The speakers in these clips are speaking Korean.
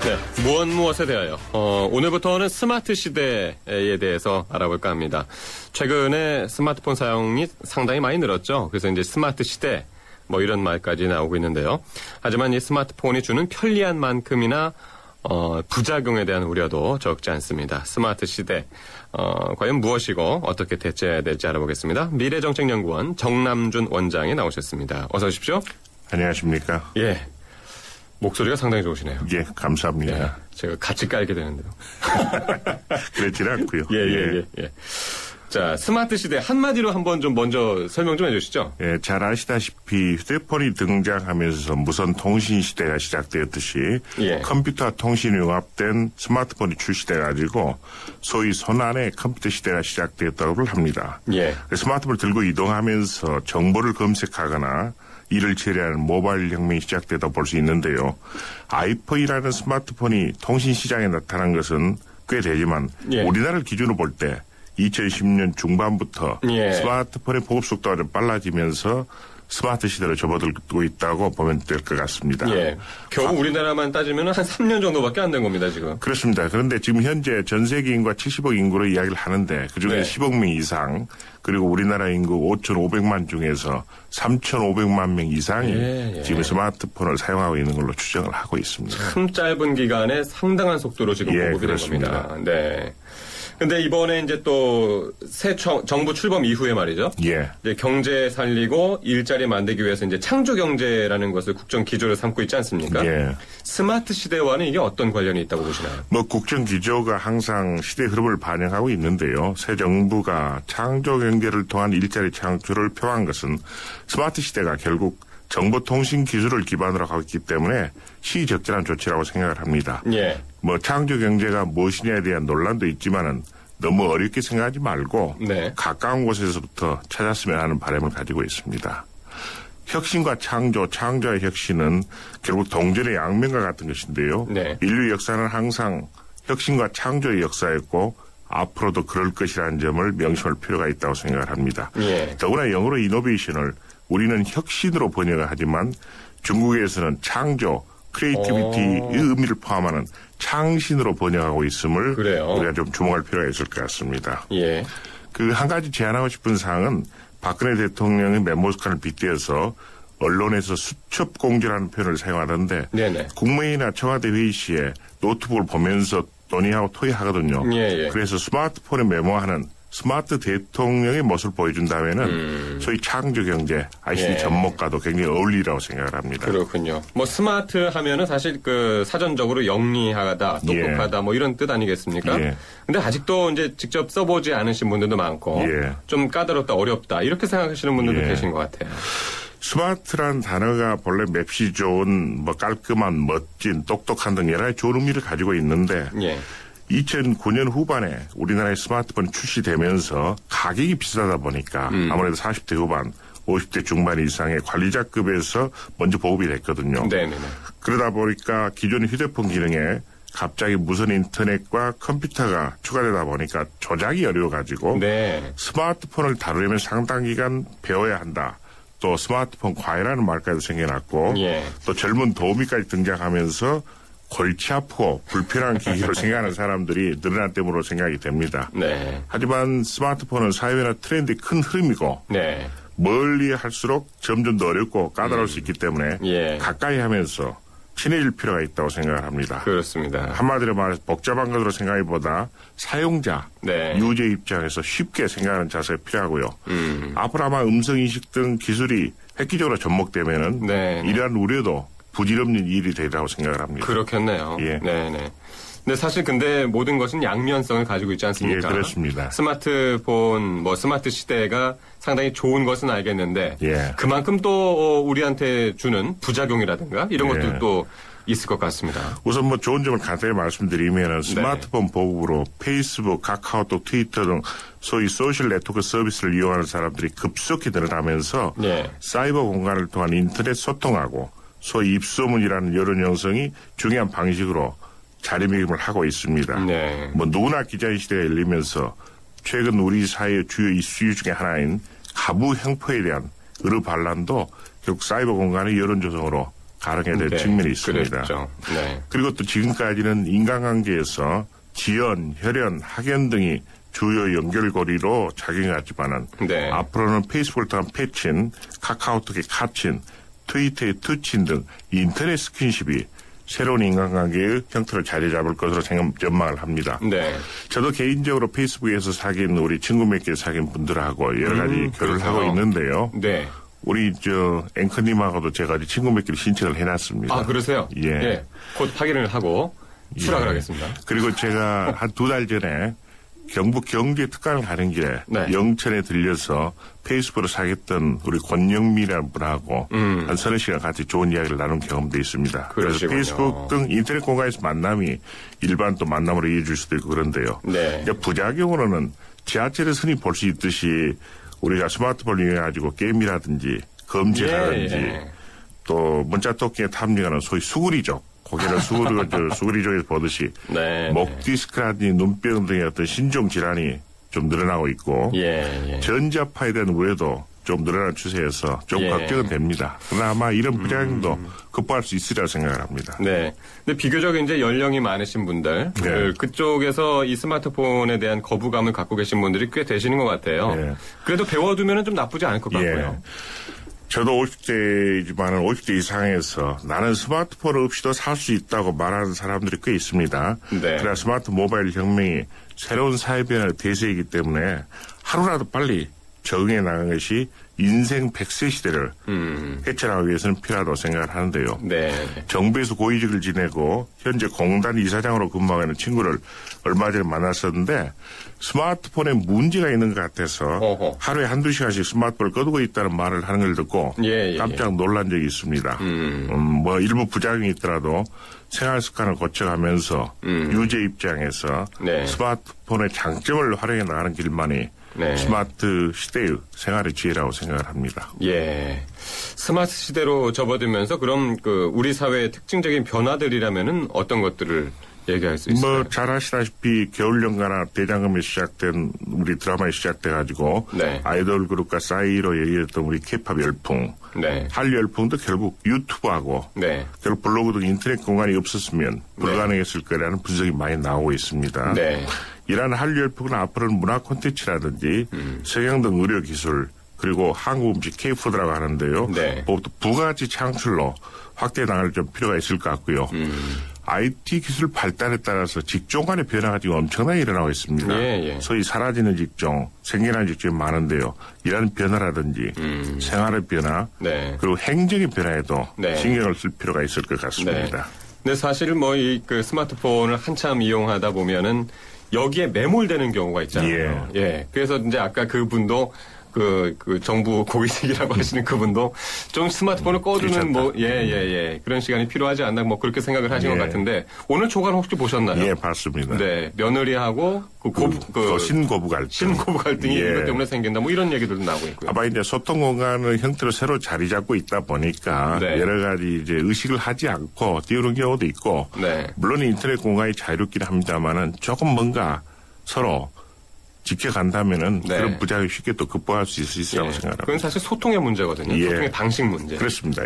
네, 무엇에 대하여 오늘부터는 스마트 시대에 대해서 알아볼까 합니다. 최근에 스마트폰 사용이 상당히 많이 늘었죠. 그래서 이제 스마트 시대 뭐 이런 말까지 나오고 있는데요. 하지만 이 스마트폰이 주는 편리한 만큼이나 부작용에 대한 우려도 적지 않습니다. 스마트 시대 과연 무엇이고 어떻게 대처해야 될지 알아보겠습니다. 미래정책연구원 정남준 원장이 나오셨습니다. 어서 오십시오. 안녕하십니까. 예. 목소리가 상당히 좋으시네요. 예, 감사합니다. 예, 제가 같이 깔게 되는데요. 그렇지는 않고요. 예. 자, 스마트 시대 한마디로 한번 좀 먼저 설명 좀 해주시죠. 예, 잘 아시다시피 휴대폰이 등장하면서 무선 통신 시대가 시작되었듯이 컴퓨터와 통신이 융합된 스마트폰이 출시돼가지고 소위 손안의 컴퓨터 시대가 시작되었다고 합니다. 예. 스마트폰을 들고 이동하면서 정보를 검색하거나 일을 처리하는 모바일 혁명이 시작되다 볼 수 있는데요. 아이폰이라는 스마트폰이 통신 시장에 나타난 것은 꽤 되지만 우리나라를 기준으로 볼 때 2010년 중반부터 스마트폰의 보급 속도가 좀 빨라지면서 스마트 시대로 접어들고 있다고 보면 될 것 같습니다. 예. 겨우 우리나라만 따지면 한 3년 정도밖에 안 된 겁니다, 지금. 그렇습니다. 그런데 지금 현재 전 세계 인구가 70억 인구로 이야기를 하는데 그중에 10억 명 이상 그리고 우리나라 인구 5,500만 중에서 3,500만 명 이상이 지금 스마트폰을 사용하고 있는 걸로 추정을 하고 있습니다. 참 짧은 기간에 상당한 속도로 지금 보급이 된 겁니다. 네. 근데 이번에 이제 또 새 정부 출범 이후에 말이죠. 이제 경제 살리고 일자리 만들기 위해서 이제 창조 경제라는 것을 국정 기조를 삼고 있지 않습니까? 스마트 시대와는 이게 어떤 관련이 있다고 보시나요? 국정 기조가 항상 시대 흐름을 반영하고 있는데요. 새 정부가 창조 경제를 통한 일자리 창출을 표한 것은 스마트 시대가 결국 정보통신 기술을 기반으로 하고 있기 때문에 시의적절한 조치라고 생각을 합니다. 창조 경제가 무엇이냐에 대한 논란도 있지만은 너무 어렵게 생각하지 말고 가까운 곳에서부터 찾았으면 하는 바람을 가지고 있습니다. 혁신과 창조와 혁신은 결국 동전의 양면과 같은 것인데요. 인류 역사는 항상 혁신과 창조의 역사였고 앞으로도 그럴 것이라는 점을 명심할 필요가 있다고 생각을 합니다. 더구나 영어로 이노베이션을 우리는 혁신으로 번역을 하지만 중국에서는 창조, 크리에이티비티의 의미를 포함하는 창신으로 번역하고 있음을 우리가 좀 주목할 필요가 있을 것 같습니다. 그 한 가지 제안하고 싶은 사항은 박근혜 대통령의 메모스칸을 빗대어서 언론에서 수첩공조라는 표현을 사용하던데 국무회의나 청와대 회의 시에 노트북을 보면서 논의하고 토의하거든요. 그래서 스마트폰에 메모하는 스마트 대통령의 모습을 보여준다면은 소위 창조경제, ICT 전문가도 굉장히 어울리라고 생각을 합니다. 그렇군요. 스마트 하면은 사실 사전적으로 영리하다, 똑똑하다 이런 뜻 아니겠습니까? 근데 아직도 이제 직접 써보지 않으신 분들도 많고 좀 까다롭다, 어렵다 이렇게 생각하시는 분들도 계신 것 같아요. 스마트란 단어가 본래 맵시 좋은, 깔끔한, 멋진, 똑똑한 등 여러 가지 좋은 의미를 가지고 있는데 2009년 후반에 우리나라의 스마트폰이 출시되면서 가격이 비싸다 보니까 아무래도 40대 후반, 50대 중반 이상의 관리자급에서 먼저 보급이 됐거든요. 그러다 보니까 기존의 휴대폰 기능에 갑자기 무선 인터넷과 컴퓨터가 추가되다 보니까 조작이 어려워가지고 스마트폰을 다루려면 상당 기간 배워야 한다. 또 스마트폰 과외라는 말까지 생겨났고 또 젊은 도우미까지 등장하면서 골치 아프고 불편한 기기로 생각하는 사람들이 늘어난 때문으로 생각이 됩니다. 하지만 스마트폰은 사회나 트렌드의 큰 흐름이고 멀리 할수록 점점 더 어렵고 까다로울 수 있기 때문에 가까이 하면서 친해질 필요가 있다고 생각을 합니다. 그렇습니다. 한마디로 말해서 복잡한 것으로 생각하기보다 사용자, 유저 입장에서 쉽게 생각하는 자세가 필요하고요. 앞으로 아마 음성인식 등 기술이 획기적으로 접목되면은 이러한 우려도 부질없는 일이 되리라고 생각을 합니다. 그렇겠네요. 근데 사실 모든 것은 양면성을 가지고 있지 않습니까? 그렇습니다. 스마트폰, 스마트 시대가 상당히 좋은 것은 알겠는데 그만큼 또 우리한테 주는 부작용이라든가 이런 것들도 있을 것 같습니다. 우선 좋은 점을 간단히 말씀드리면 스마트폰 보급으로 페이스북, 카카오톡, 트위터 등 소위 소셜 네트워크 서비스를 이용하는 사람들이 급속히 늘어나면서 사이버 공간을 통한 인터넷 소통하고 소위 입소문이라는 여론 형성이 중요한 방식으로 자리매김을 하고 있습니다. 누구나 기자의 시대가 열리면서 최근 우리 사회의 주요 이슈 중에 하나인 가부 형포에 대한 의료 반란도 결국 사이버 공간의 여론 조성으로 가능해야 될 네, 측면이 있습니다. 그랬죠. 네. 그리고 또 지금까지는 인간관계에서 지연, 혈연, 학연 등이 주요 연결고리로 작용했지만은 네. 앞으로는 페이스북을 통한 패친, 카카오톡의 카친, 트위터의 투친 등 인터넷 스킨십이 새로운 인간관계의 형태를 자리 잡을 것으로 전망을 합니다. 네. 저도 개인적으로 페이스북에서 사귄 우리 친구 몇 개 사귄 분들하고 여러 가지 교류를 하고 있는데요. 네. 우리 앵커님하고도 제가 친구 몇 개를 신청을 해놨습니다. 아, 그러세요? 예. 예. 곧 확인을 하고 수락을 하겠습니다. 그리고 제가 한 2달 전에 경북 경주에 특강을 가는 길에 네. 영천에 들려서 페이스북으로 사귀었던 우리 권영미라는 분하고 한 서너 시간 같이 좋은 이야기를 나눈 경험도 있습니다. 그러시군요. 그래서 페이스북 등 인터넷 공간에서 만남이 일반 또 만남으로 이어질 수도 있고 그런데요. 네. 부작용으로는 지하철에서 흔히 볼 수 있듯이 우리가 스마트폰을 이용해가지고 게임이라든지 검색하든지 또 문자토끼에 탐지하는 소위 수구리족 고개를 수그리족에서 보듯이 네, 목 디스크라든지 눈병 등의 어떤 신종 질환이 좀 늘어나고 있고 전자파에 대한 우려도 좀 늘어난 추세여서 좀 걱정은 됩니다. 그러나 아마 이런 부작용도 극복할 수 있으리라 생각을 합니다. 네. 근데 비교적 이제 연령이 많으신 분들, 네. 그쪽에서 이 스마트폰에 대한 거부감을 갖고 계신 분들이 꽤 되시는 것 같아요. 네. 그래도 배워두면 좀 나쁘지 않을 것 같고요. 저도 50대이지만 50대 이상에서 나는 스마트폰 없이도 살 수 있다고 말하는 사람들이 꽤 있습니다. 네. 그러나 스마트 모바일 혁명이 새로운 사회 변화의 대세이기 때문에 하루라도 빨리 적응해 나간 것이 인생 100세 시대를 헤쳐나가기 위해서는 필요하다고 생각을 하는데요. 네. 정부에서 고위직을 지내고 현재 공단 이사장으로 근무하고 있는 친구를 얼마 전에 만났었는데 스마트폰에 문제가 있는 것 같아서 하루에 한두 시간씩 스마트폰을 꺼두고 있다는 말을 하는 걸 듣고 깜짝 놀란 적이 있습니다. 뭐 일부 부작용이 있더라도 생활 습관을 고쳐가면서 유저 입장에서 스마트폰의 장점을 활용해 나가는 길만이 스마트 시대의 생활의 지혜라고 생각을 합니다. 예. 스마트 시대로 접어들면서 그럼 우리 사회의 특징적인 변화들이라면은 어떤 것들을 얘기할 수 있어요? 잘 아시다시피 겨울연가나 대장금에 시작된 우리 드라마에 시작돼가지고 아이돌 그룹과 싸이로 얘기했던 우리 케이팝 열풍, 한류 열풍도 결국 유튜브하고 결국 블로그 등 인터넷 공간이 없었으면 불가능했을 거라는 분석이 많이 나오고 있습니다. 이러한 한류 열풍은 앞으로는 문화 콘텐츠라든지 성형 등 의료 기술 그리고 한국 음식 K푸드라고 하는데요. 부가가치 창출로 확대해 나갈 좀 필요가 있을 것 같고요. IT 기술 발달에 따라서 직종 간의 변화가 지금 엄청나게 일어나고 있습니다. 소위 사라지는 직종, 생겨나는 직종이 많은데요. 이런 변화라든지 생활의 변화 그리고 행정의 변화에도 신경을 쓸 필요가 있을 것 같습니다. 근데 사실 이 스마트폰을 한참 이용하다 보면은 여기에 매몰되는 경우가 있잖아요. 그래서 이제 아까 그분도 정부 고위직이라고 하시는 그분도 좀 스마트폰을 꺼두는 그런 시간이 필요하지 않나 그렇게 생각을 하신 것 같은데 오늘 조간 혹시 보셨나요? 예, 봤습니다. 네, 며느리하고 신고부 갈등. 신고부 갈등이 이것 때문에 생긴다 이런 얘기들도 나오고 있고요. 아마 이제 소통 공간을 형태로 새로 자리 잡고 있다 보니까 여러 가지 이제 의식을 하지 않고 띄우는 경우도 있고 물론 인터넷 공간이 자유롭긴 합니다만은 조금 뭔가 서로 지켜간다면은 그런 부작용이 쉽게 또 극복할 수 있으리라고 생각합니다. 그건 사실 소통의 문제거든요. 소통의 방식 문제. 그렇습니다.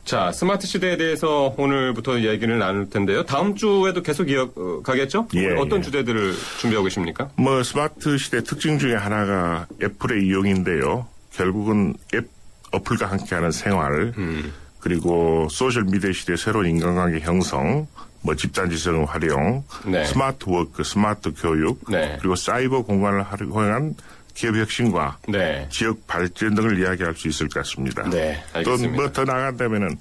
자, 스마트 시대에 대해서 오늘부터 얘기를 나눌 텐데요. 다음 주에도 계속 이어가겠죠? 어떤 주제들을 준비하고 계십니까? 스마트 시대 특징 중에 하나가 애플의 이용인데요. 결국은 어플과 함께하는 생활, 그리고 소셜미디어 시대의 새로운 인간관계 형성, 집단지성 활용, 스마트 워크, 스마트 교육, 그리고 사이버 공간을 활용한 기업 혁신과 지역 발전 등을 이야기할 수 있을 것 같습니다. 알겠습니다. 또 더 나아간다면은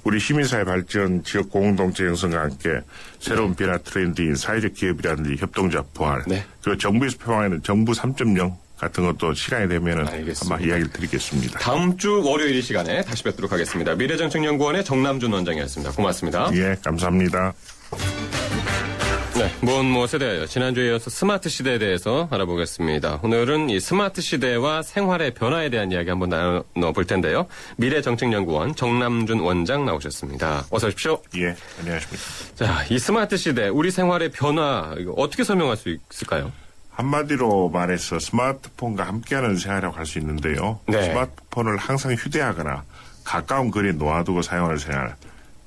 우리 시민사회 발전, 지역 공동체 형성과 함께 새로운 변화 트렌드인 사회적 기업이라든지 협동조합 부활, 그리고 정부에서 표방하는 정부 3.0 같은 것도 시간이 되면은 아마 이야기를 드리겠습니다. 다음 주 월요일 이 시간에 다시 뵙도록 하겠습니다. 미래정책연구원의 정남준 원장이었습니다. 고맙습니다. 예, 감사합니다. 네, 세대예요. 지난주에 이어서 스마트 시대에 대해서 알아보겠습니다. 오늘은 이 스마트 시대와 생활의 변화에 대한 이야기 한번 나눠볼 텐데요. 미래정책연구원 정남준 원장 나오셨습니다. 어서 오십시오. 예, 안녕하십니까. 자, 이 스마트 시대, 우리 생활의 변화, 이거 어떻게 설명할 수 있을까요? 한마디로 말해서 스마트폰과 함께하는 생활이라고 할 수 있는데요. 스마트폰을 항상 휴대하거나 가까운 거리에 놓아두고 사용하는 생활,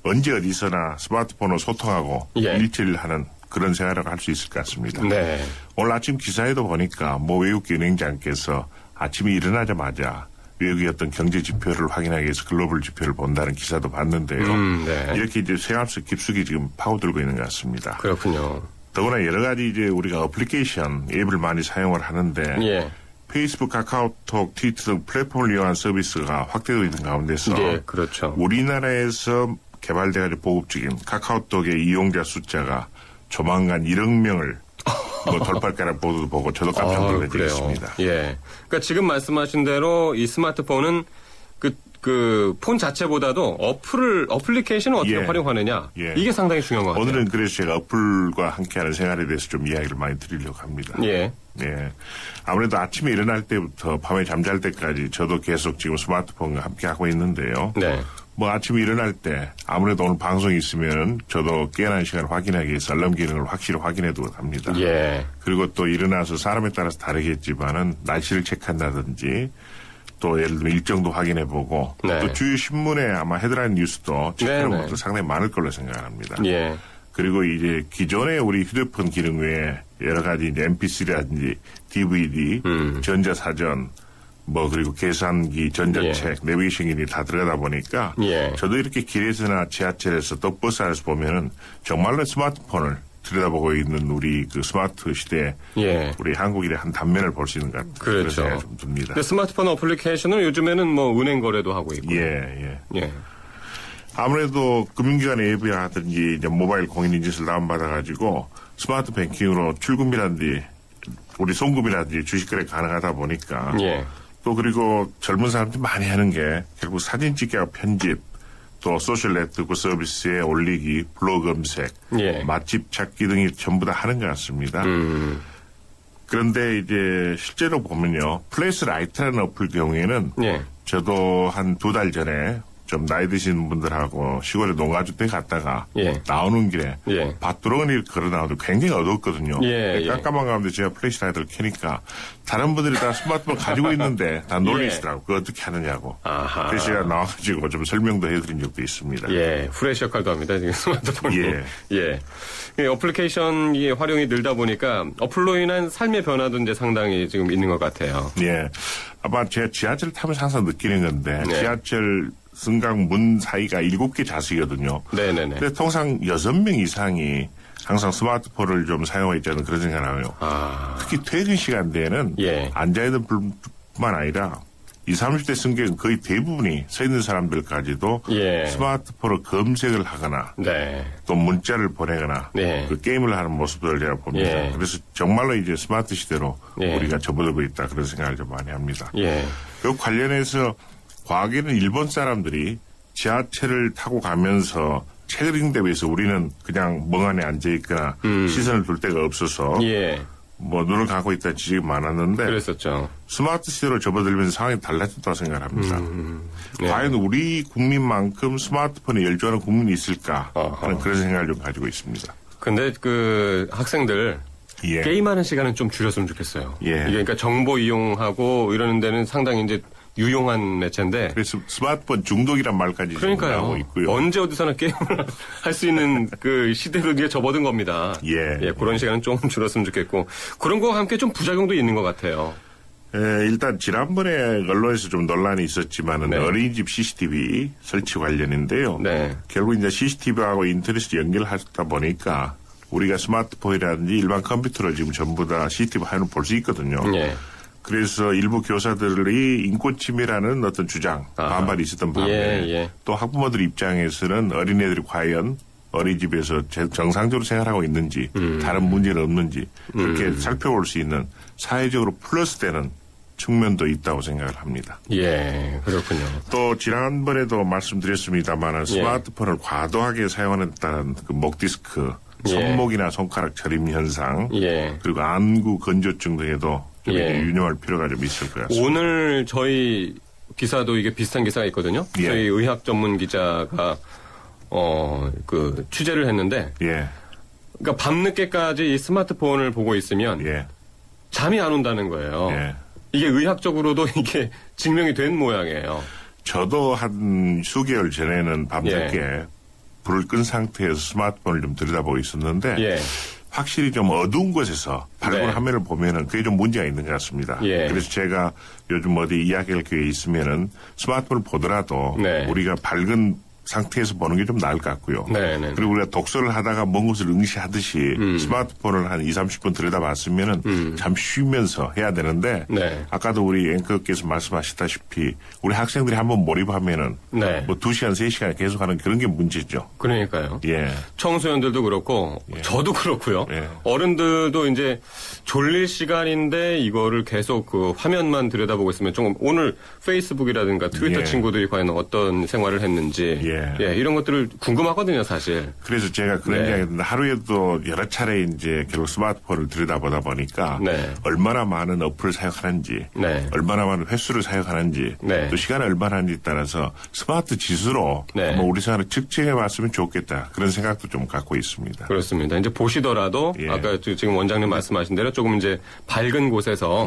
언제 어디서나 스마트폰으로 소통하고 예. 일치를 하는 그런 생활을 할 수 있을 것 같습니다. 네. 오늘 아침 기사에도 보니까 외국계 은행장께서 아침에 일어나자마자 외국의 어떤 경제 지표를 확인하기 위해서 글로벌 지표를 본다는 기사도 봤는데요. 네. 이렇게 이제 생활 속 깊숙이 지금 파고들고 있는 것 같습니다. 그렇군요. 더구나 여러 가지 이제 우리가 어플리케이션 앱을 많이 사용을 하는데 예. 페이스북, 카카오톡, 트위터 등 플랫폼을 이용한 서비스가 확대되고 있는 가운데서 예, 그렇죠. 우리나라에서 개발돼가지고 보급 중인 카카오톡의 이용자 숫자가 조만간 1억 명을 돌파할 거라는 보도도 보고 저도 깜짝 놀랐습니다. 예. 그러니까 지금 말씀하신 대로 이 스마트폰은 그 폰 자체보다도 어플리케이션을 어떻게 예. 활용하느냐. 예. 이게 상당히 중요한 것 같아요. 오늘은 그래서 제가 어플과 함께하는 생활에 대해서 좀 이야기를 많이 드리려고 합니다. 예. 예. 아무래도 아침에 일어날 때부터 밤에 잠잘 때까지 저도 계속 지금 스마트폰과 함께 하고 있는데요. 네. 아침에 일어날 때 아무래도 오늘 방송이 있으면 저도 깨어난 시간을 확인하기 위해서 알람 기능을 확실히 확인해 두고 합니다. 예. 그리고 또 일어나서 사람에 따라서 다르겠지만은 날씨를 체크한다든지 또 예를 들면 일정도 확인해 보고 네. 또 주요 신문에 아마 헤드라인 뉴스도 체크하는 네네. 것도 상당히 많을 걸로 생각합니다. 예. 그리고 이제 기존의 우리 휴대폰 기능 외에 여러 가지 이제 MP3라든지 DVD, 전자사전, 그리고 계산기, 전자책, 내비게이션 기능이 다 들어가다 보니까 예. 저도 이렇게 길에서나 지하철에서 또 버스 안에서 보면은 정말로 스마트폰을 들여다보고 있는 우리 그 스마트 시대에 예. 우리 한국인의 한 단면을 볼 수 있는 것 같은 그런 그렇죠. 생각이 좀 듭니다. 근데 스마트폰 어플리케이션은 요즘에는 은행 거래도 하고 있고. 예. 예. 아무래도 금융기관 앱이라든지 이제 모바일 공인인증서를 다운받아가지고 스마트 뱅킹으로 출금이라든지 우리 송금이라든지 주식거래 가능하다 보니까 예. 또 그리고 젊은 사람들이 많이 하는 게 결국 사진 찍기하고 편집 또 소셜 네트워크 서비스에 올리기, 블로그 검색, 예. 맛집 찾기 등이 전부 다 하는 것 같습니다. 그런데 이제 실제로 보면요. 플레이스 라이트라는 어플 경우에는 예. 저도 한 2달 전에 좀 나이 드신 분들하고 시골에 농가주택에 갔다가 예. 나오는 길에 예. 밭두렁이 걸어 나오는데 굉장히 어두웠거든요. 예. 깜깜한 가운데 제가 플래시 라이트를 켜니까 다른 분들이 다 스마트폰 가지고 있는데 다 놀리시더라고. 그거 어떻게 하느냐고. 아하. 그래서 제가 나와가지고 좀 설명도 해드린 적도 있습니다. 예. 후레쉬 역할도 합니다. 지금 스마트폰으로. 예. 예. 이 어플리케이션이 활용이 늘다 보니까 어플로 인한 삶의 변화도 이제 상당히 지금 있는 것 같아요. 예. 아마 제가 지하철 타면서 항상 느끼는 건데 네. 지하철 승강 문 사이가 7개 좌석이거든요. 네네네. 근데 통상 6명 이상이 항상 스마트폰을 좀 사용하고 있다는 그런 생각을 해요. 아. 특히 퇴근 시간대에는 예. 앉아있는 뿐만 아니라 20, 30대 승객은 거의 대부분이 서 있는 사람들까지도 예. 스마트폰으로 검색을 하거나 네. 또 문자를 보내거나 네. 그 게임을 하는 모습들을 제가 봅니다. 예. 그래서 정말로 이제 스마트 시대로 예. 우리가 접어들고 있다 그런 생각을 좀 많이 합니다. 예. 그 관련해서 과거에는 일본 사람들이 지하철을 타고 가면서 책을 읽는 데 비해서 우리는 그냥 멍하니 앉아있거나 시선을 둘 데가 없어서 예. 눈을 감고 있다는 지적이 많았는데 그랬었죠. 스마트 시대로 접어들면서 상황이 달라졌다고 생각합니다. 네. 과연 우리 국민만큼 스마트폰에 열중하는 국민이 있을까 하는 어허. 그런 생각을 좀 가지고 있습니다. 근데 그 학생들 예. 게임하는 시간은 좀 줄였으면 좋겠어요. 예. 이게 그러니까 정보 이용하고 이러는 데는 상당히 이제 유용한 매체인데. 그래서 스마트폰 중독이란 말까지 지금 그러니까요. 나오고 있고요. 언제 어디서나 게임을 할 수 있는 그 시대로 이제 접어든 겁니다. 예. 그런 시간은 좀 줄었으면 좋겠고 그런 거와 함께 좀 부작용도 있는 것 같아요. 일단 지난번에 언론에서 좀 논란이 있었지만은 네. 어린이집 CCTV 설치 관련인데요. 네. 결국 이제 CCTV하고 인터넷을 연결하다 보니까 우리가 스마트폰이라든지 일반 컴퓨터를 지금 전부 다 CCTV 화면을 볼 수 있거든요. 예. 그래서 일부 교사들이 인권침해라는 어떤 주장, 반발이 있었던 반면에 예. 또 학부모들 입장에서는 어린애들이 과연 어린이집에서 정상적으로 생활하고 있는지 다른 문제는 없는지 그렇게 살펴볼 수 있는 사회적으로 플러스되는 측면도 있다고 생각을 합니다. 예, 그렇군요. 또 지난번에도 말씀드렸습니다만 스마트폰을 과도하게 사용하는 그 목디스크, 손목이나 손가락 저림 현상, 그리고 안구 건조증 등에도 좀 유념할 필요가 좀 있을 것 같습니다. 오늘 저희 기사도 이게 비슷한 기사가 있거든요. 예. 저희 의학 전문 기자가 그 취재를 했는데, 그러니까 밤늦게까지 이 스마트폰을 보고 있으면 잠이 안 온다는 거예요. 이게 의학적으로도 이게 증명이 된 모양이에요. 저도 한 수개월 전에는 밤늦게 불을 끈 상태에서 스마트폰을 좀 들여다보고 있었는데 확실히 좀 어두운 곳에서 밝은 화면을 보면은 그게 좀 문제가 있는 것 같습니다. 그래서 제가 요즘 어디 이야기할 기회에 있으면은 스마트폰을 보더라도 우리가 밝은 상태에서 보는 게 좀 나을 것 같고요. 그리고 우리가 독서를 하다가 먼 곳을 응시하듯이 스마트폰을 한 20-30분 들여다봤으면은 잠시 쉬면서 해야 되는데 아까도 우리 앵커께서 말씀하셨다시피 우리 학생들이 한번 몰입하면은 뭐 2시간, 3시간 계속하는 그런 게 문제죠. 그러니까요. 청소년들도 그렇고 저도 그렇고요. 어른들도 이제 졸릴 시간인데 이거를 계속 그 화면만 들여다보고 있으면 좀 오늘 페이스북이라든가 트위터 친구들이 과연 어떤 생활을 했는지 이런 것들을 궁금하거든요, 사실. 그래서 제가 그런 이야기 했는데 하루에도 여러 차례 이제 결국 스마트폰을 들여다보다 보니까 얼마나 많은 어플을 사용하는지, 얼마나 많은 횟수를 사용하는지, 또 시간을 얼마나 하는지에 따라서 스마트 지수로 한번 우리 생활을 측정해 봤으면 좋겠다. 그런 생각도 좀 갖고 있습니다. 그렇습니다. 이제 보시더라도 아까 지금 원장님 말씀하신 대로 조금 이제 밝은 곳에서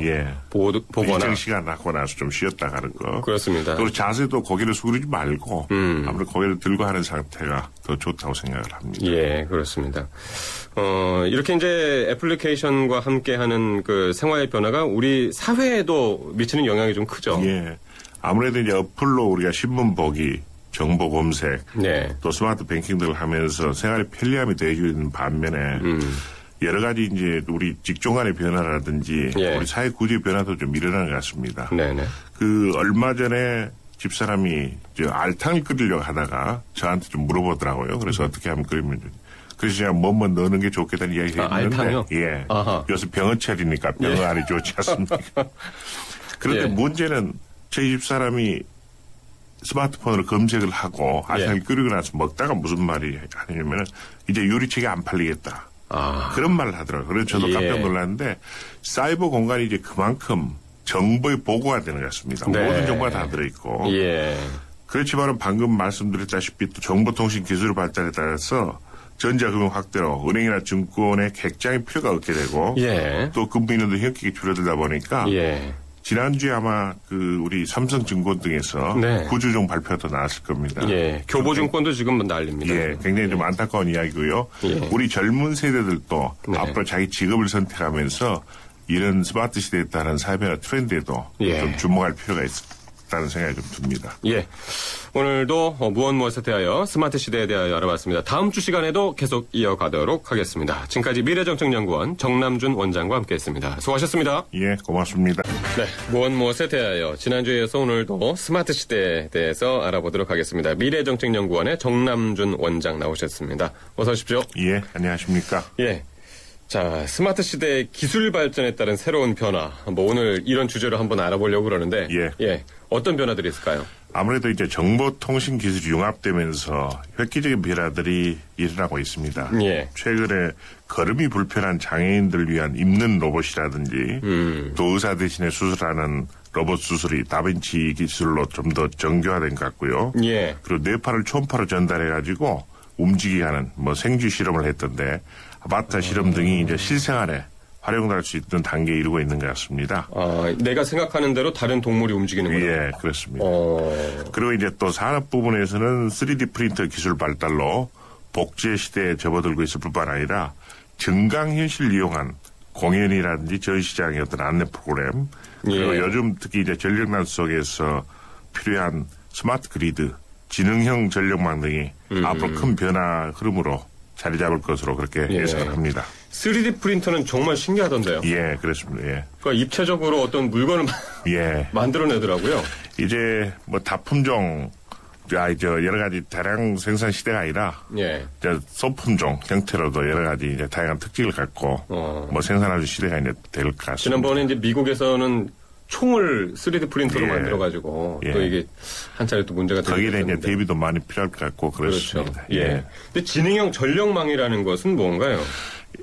보거나 일정 시간 하고 나서 좀 쉬었다 가는 거. 그렇습니다. 그리고 자세도 고개를 숙이지 말고 아무래도 고개를 들고 하는 상태가 더 좋다고 생각을 합니다. 그렇습니다. 이렇게 이제 애플리케이션과 함께하는 그 생활 변화가 우리 사회에도 미치는 영향이 좀 크죠. 아무래도 이제 어플로 우리가 신문 보기, 정보 검색, 또 스마트 뱅킹 등을 하면서 생활의 편리함이 되어주는 반면에 여러 가지 이제 우리 직종 간의 변화라든지 우리 사회 구조의 변화도 좀 일어나는 것 같습니다. 그 얼마 전에 집사람이 알탕을 끓이려고 하다가 저한테 좀 물어보더라고요. 그래서 어떻게 하면 끓이면 좋지. 그래서 제가 뭐뭐 넣는 게 좋겠다는 이야기를 했는데 알탕이요? 요새 병어철이니까 병어 알이 좋지 않습니까? 그런데 문제는 저희 집사람이 스마트폰으로 검색을 하고 알탕을 끓이고 나서 먹다가 무슨 말이 하냐면은 이제 요리책이 안 팔리겠다. 그런 말을 하더라고요. 그래서 저도 깜짝 놀랐는데 사이버 공간이 이제 그만큼 정보의 보고가 되는 것 같습니다. 모든 정보가 다 들어있고. 그렇지만 방금 말씀드렸다시피 또 정보통신 기술 발달에 따라서 전자금융 확대로 은행이나 증권의 객장의 필요가 없게 되고 또 금융인도 현격히 줄어들다 보니까 지난주에 아마 그 우리 삼성증권 등에서 구조종 발표도 나왔을 겁니다. 교보증권도 지금 난립니다. 굉장히 좀 안타까운 이야기고요. 우리 젊은 세대들도 앞으로 자기 직업을 선택하면서 이런 스마트 시대에 따른 사회변화 트렌드에도 좀 주목할 필요가 있다는 생각이 좀 듭니다. 오늘도 무엇 무엇에 대하여 스마트 시대에 대하여 알아봤습니다. 다음 주 시간에도 계속 이어가도록 하겠습니다. 지금까지 미래정책연구원 정남준 원장과 함께했습니다. 수고하셨습니다. 고맙습니다. 무엇 무엇에 대하여 지난주에 이어서 오늘도 스마트 시대에 대해서 알아보도록 하겠습니다. 미래정책연구원의 정남준 원장 나오셨습니다. 어서 오십시오. 안녕하십니까. 자, 스마트 시대의 기술 발전에 따른 새로운 변화. 오늘 이런 주제로 한번 알아보려고 그러는데. 어떤 변화들이 있을까요? 아무래도 이제 정보통신 기술이 융합되면서 획기적인 변화들이 일어나고 있습니다. 최근에 걸음이 불편한 장애인들을 위한 입는 로봇이라든지 또 의사 대신에 수술하는 로봇 수술이 다빈치 기술로 좀 더 정교화된 것 같고요. 그리고 뇌파를 초음파로 전달해가지고 움직이게 하는 생쥐 실험을 했던데 아바타 실험 등이 이제 실생활에 활용될 수 있는 단계에 이르고 있는 것 같습니다. 내가 생각하는 대로 다른 동물이 움직이는군요. 그렇습니다. 그리고 이제 또 산업 부분에서는 3D 프린터 기술 발달로 복제 시대에 접어들고 있을 뿐만 아니라 증강현실을 이용한 공연이라든지 전시장의 어떤 안내 프로그램 그리고 요즘 특히 이제 전력난 속에서 필요한 스마트 그리드, 지능형 전력망 등이 앞으로 큰 변화 흐름으로 자리 잡을 것으로 그렇게 예상을 합니다. 3D 프린터는 정말 신기하던데요. 그렇습니다. 그러니까 입체적으로 어떤 물건을 만들어내더라고요. 이제 다품종, 여러 가지 대량 생산 시대가 아니라 소품종 형태로도 여러 가지 이제 다양한 특징을 갖고 생산하는 시대가 이제 될 것 같습니다. 지난번에 이제 미국에서는 총을 3D 프린터로 만들어가지고 또 이게 한 차례 또 문제가 되고 거기에 이제 대비도 많이 필요할 것 같고 그렇습니다. 근데 지능형 전력망이라는 것은 뭔가요?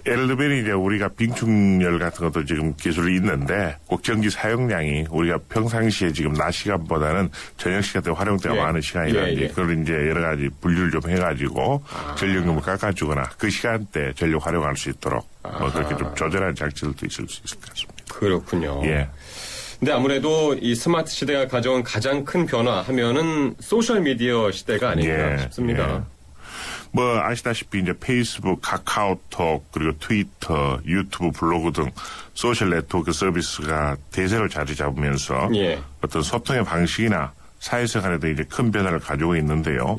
예를 들면 이제 우리가 빙충열 같은 것도 지금 기술이 있는데 꼭 전기 사용량이 우리가 평상시에 지금 낮 시간보다는 저녁 시간 때 활용 때가 많은 시간이라든지 그걸 이제 여러 가지 분류를 좀 해가지고 전력량을 깎아주거나 그 시간대 전력 활용할 수 있도록 그렇게 좀 조절하는 장치들도 있을 수 있을 것 같습니다. 그렇군요. 근데 아무래도 이 스마트 시대가 가져온 가장 큰 변화 하면은 소셜 미디어 시대가 아닌가 싶습니다. 뭐 아시다시피 이제 페이스북, 카카오톡, 그리고 트위터, 유튜브, 블로그 등 소셜 네트워크 서비스가 대세로 자리 잡으면서 어떤 소통의 방식이나 사회생활에도 이제 큰 변화를 가지고 있는데요.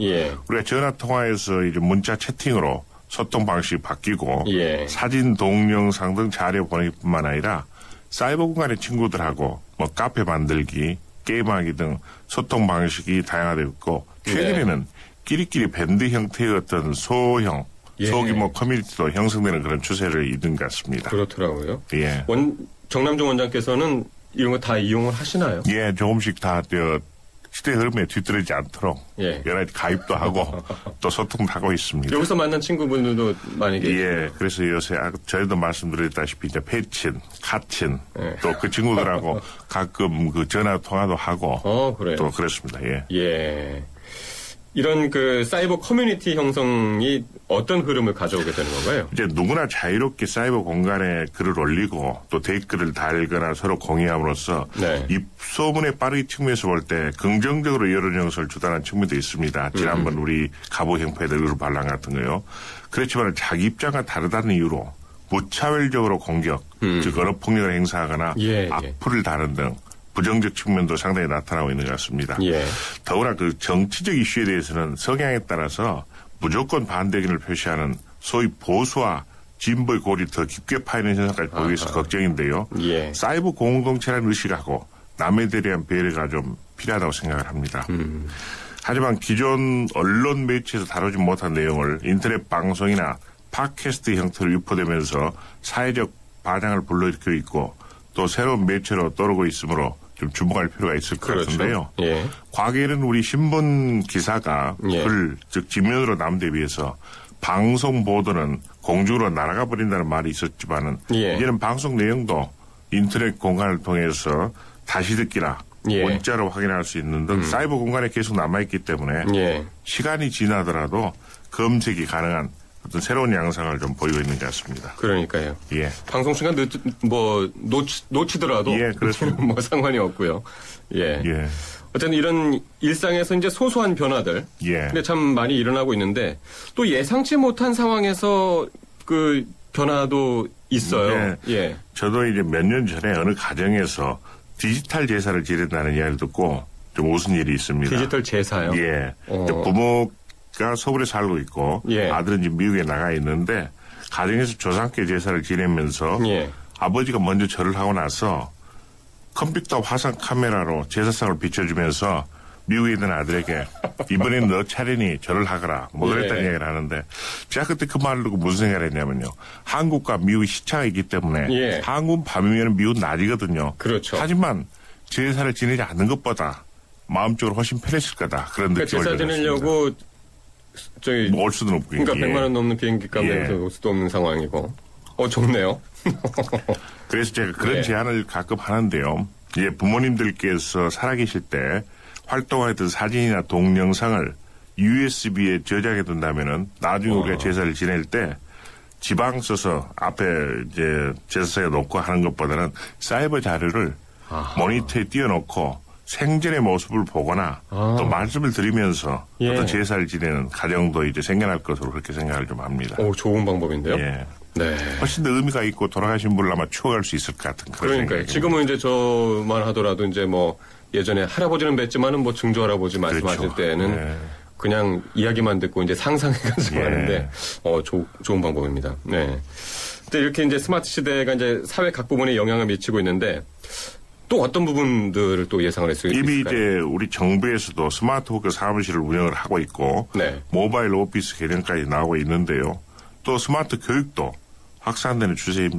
우리가 전화 통화에서 이제 문자 채팅으로 소통 방식이 바뀌고 사진, 동영상 등 자료 보내기뿐만 아니라 사이버 공간의 친구들하고 뭐 카페 만들기, 게임하기 등 소통 방식이 다양화되고 있고 최근에는 끼리끼리 밴드 형태의 어떤 소형, 소규모 커뮤니티도 형성되는 그런 추세를 이룬 것 같습니다. 그렇더라고요. 정남중 원장께서는 이런 거 다 이용을 하시나요? 조금씩 다 시대 흐름에 뒤떨어지지 않도록 여러 가지 가입도 하고 또 소통도 하고 있습니다. 여기서 만난 친구분들도 많이 계시죠? 그래서 요새 저희도 말씀드렸다시피 이제 패친, 카친 또 그 친구들하고 가끔 그 전화 통화도 하고 그래요? 또 그렇습니다. 이런 그 사이버 커뮤니티 형성이 어떤 흐름을 가져오게 되는 건가요? 이제 누구나 자유롭게 사이버 공간에 글을 올리고 또 댓글을 달거나 서로 공유함으로써 입소문의 빠르기 측면에서 볼 때 긍정적으로 여론 형성을 주도하는 측면도 있습니다. 지난번 우리 가보 행포에도 의료 반란 같은 거요. 그렇지만 자기 입장과 다르다는 이유로 무차별적으로 공격, 즉 언어폭력을 행사하거나 악플을 다는 등 부정적 측면도 상당히 나타나고 있는 것 같습니다. 더구나 그 정치적 이슈에 대해서는 성향에 따라서 무조건 반대 의견을 표시하는 소위 보수와 진보의 골이 더 깊게 파이는 현상까지 보이고 있어 걱정인데요. 사이버 공동체라는 의식하고 남에 대한 배려가 좀 필요하다고 생각을 합니다. 하지만 기존 언론 매체에서 다루지 못한 내용을 인터넷 방송이나 팟캐스트 형태로 유포되면서 사회적 반향을 불러일으키고 있고 또 새로운 매체로 떠오르고 있으므로 좀 주목할 필요가 있을 것 같은데요. 과거에는 우리 신문 기사가 글, 즉 지면으로 남대 비해서 방송 보도는 공중으로 날아가 버린다는 말이 있었지만은 이제는 방송 내용도 인터넷 공간을 통해서 다시 듣기나 문자로 확인할 수 있는 등 사이버 공간에 계속 남아있기 때문에 시간이 지나더라도 검색이 가능한 어떤 새로운 양상을 좀 보이고 있는 것 같습니다. 그러니까요. 방송 시간 놓치더라도 뭐 상관이 없고요. 어쨌든 이런 일상에서 이제 소소한 변화들, 근데 참 많이 일어나고 있는데 또 예상치 못한 상황에서 그 변화도 있어요. 저도 이제 몇 년 전에 어느 가정에서 디지털 제사를 지낸다는 이야기를 듣고 좀 웃은 일이 있습니다. 디지털 제사요? 부모가 서울에 살고 있고 아들은 지금 미국에 나가 있는데 가정에서 조상께 제사를 지내면서 아버지가 먼저 절을 하고 나서 컴퓨터 화상 카메라로 제사상을 비춰주면서 미국에 있는 아들에게 이번엔 너 차례니 절을 하거라 뭐 그랬다는 이야기를 하는데 제가 그때 그 말을 듣고 무슨 생각을 했냐면요. 한국과 미국이 시차가 있기 때문에 한국은 밤이면 미국은 낮이거든요. 하지만 제사를 지내지 않는 것보다 마음적으로 훨씬 편했을 거다. 그런 느낌을 제사 지내려고 올 수도 없고. 그러니까 100만 원 넘는 비행기 값에 올 수도 없는 상황이고. 좋네요. 그래서 제가 그런 제안을 가끔 하는데요. 부모님들께서 살아계실 때 활동하던 사진이나 동영상을 USB에 저장해 둔다면은 나중에 우리가 제사를 지낼 때 지방 써서 앞에 이제 제사상에 놓고 하는 것보다는 사이버 자료를 모니터에 띄워놓고 생전의 모습을 보거나 또 말씀을 드리면서 어떤 제사를 지내는 가정도 이제 생겨날 것으로 그렇게 생각을 좀 합니다. 좋은 방법인데요. 훨씬 더 의미가 있고 돌아가신 분을 아마 추억할 수 있을 것 같은 그런 그러니까요. 지금은 이제 저만 하더라도 이제 뭐 예전에 할아버지는 뵀지만은 뭐 증조 할아버지 말씀하실 때는 그냥 이야기만 듣고 이제 상상해가지고 하는데 좋은 방법입니다. 근데 이렇게 이제 스마트 시대가 이제 사회 각 부분에 영향을 미치고 있는데 또 어떤 부분들을 또 예상을 할 수 있을까요? 이미 이제 우리 정부에서도 스마트워크 사무실을 운영을 하고 있고 모바일 오피스 개념까지 나오고 있는데요. 또 스마트 교육도 확산되는 추세에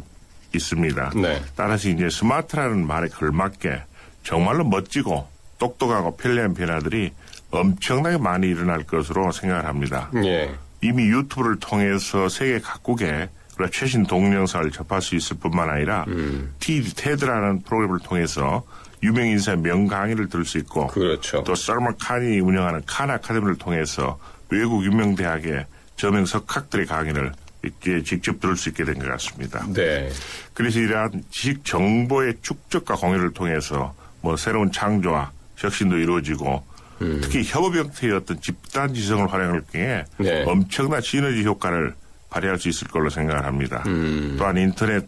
있습니다. 따라서 이제 스마트라는 말에 걸맞게 정말로 멋지고 똑똑하고 편리한 변화들이 엄청나게 많이 일어날 것으로 생각을 합니다. 이미 유튜브를 통해서 세계 각국에 최신 동영상을 접할 수 있을 뿐만 아니라 TED라는 프로그램을 통해서 유명 인사의 명강의를 들을 수 있고 또 살만 칸이 운영하는 칸 아카데미를 통해서 외국 유명 대학의 저명 석학들의 강의를 이제 직접 들을 수 있게 된 것 같습니다. 네. 그래서 이러한 지식 정보의 축적과 공유를 통해서 뭐 새로운 창조와 혁신도 이루어지고 특히 협업 형태의 어떤 집단 지성을 활용할 경우에 네. 엄청난 시너지 효과를 발휘할 수 있을 걸로 생각을 합니다. 또한 인터넷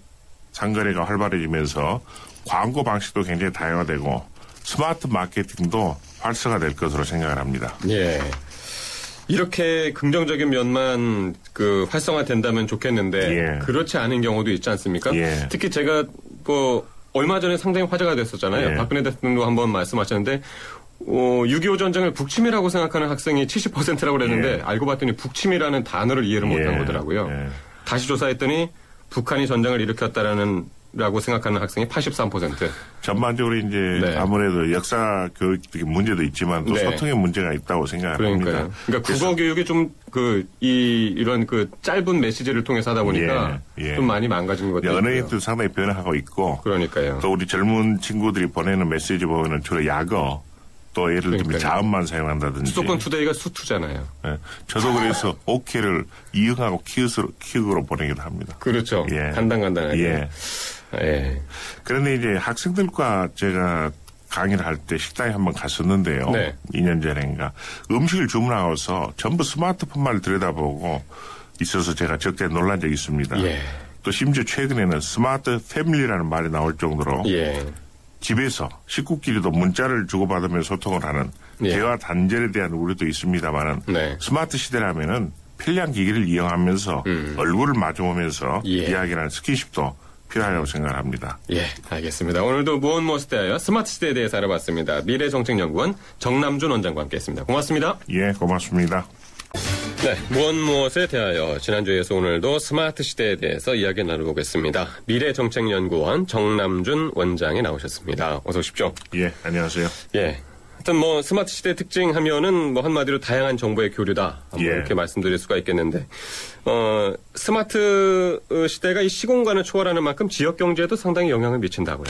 상거래가 활발해지면서 광고 방식도 굉장히 다양화되고 스마트 마케팅도 활성화될 것으로 생각을 합니다. 예. 이렇게 긍정적인 면만 활성화된다면 좋겠는데 예. 그렇지 않은 경우도 있지 않습니까? 예. 특히 제가 얼마 전에 상당히 화제가 됐었잖아요. 예. 박근혜 대통령도 한번 말씀하셨는데 6.25 전쟁을 북침이라고 생각하는 학생이 70%라고 그랬는데 예. 알고 봤더니 북침이라는 단어를 이해를 못한 예. 거더라고요. 예. 다시 조사했더니 북한이 전쟁을 일으켰다라고 생각하는 학생이 83%. 전반적으로 이제 네. 아무래도 역사 교육적인 문제도 있지만 또 네. 소통의 문제가 있다고 생각을 그러니까요. 합니다. 그러니까 국어 교육이 좀 이런 짧은 메시지를 통해서 하다 보니까 예. 좀 많이 망가진 것도 있고요. 연예인도 상당히 변화하고 있고 그러니까요. 또 우리 젊은 친구들이 보내는 메시지 보면은 주로 약어 또 예를 들면 그러니까요. 자음만 사용한다든지. 수도권 투데이가 수투잖아요. 예. 저도 그래서 오케를 이응하고 키읔으로 보내기도 합니다. 그렇죠. 예. 간단하게. 예. 예. 그런데 이제 학생들과 제가 강의를 할 때 식당에 한번 갔었는데요. 네. 2년 전인가. 음식을 주문하고서 전부 스마트폰만 들여다보고 있어서 제가 적게 놀란 적이 있습니다. 예. 또 심지어 최근에는 스마트 패밀리라는 말이 나올 정도로 예. 집에서 식구끼리도 문자를 주고받으며 소통을 하는 예. 대화 단절에 대한 우려도 있습니다만은 네. 스마트 시대라면은 편리한 기기를 이용하면서 얼굴을 마주보면서 예. 이야기하는 스킨십도 필요하다고 생각합니다. 예, 알겠습니다. 오늘도 무엇 무엇에 대하여 스마트 시대에 대해서 알아봤습니다. 미래정책연구원 정남준 원장과 함께했습니다. 고맙습니다. 예, 고맙습니다. 네, 무엇 무엇에 대하여 지난주에서 오늘도 스마트 시대에 대해서 이야기 나눠보겠습니다. 미래정책연구원 정남준 원장이 나오셨습니다. 어서 오십시오. 예, 안녕하세요. 예. 하여튼 스마트 시대 특징 하면은 한마디로 다양한 정보의 교류다. 예. 이렇게 말씀드릴 수가 있겠는데, 스마트 시대가 이 시공간을 초월하는 만큼 지역 경제에도 상당히 영향을 미친다고요.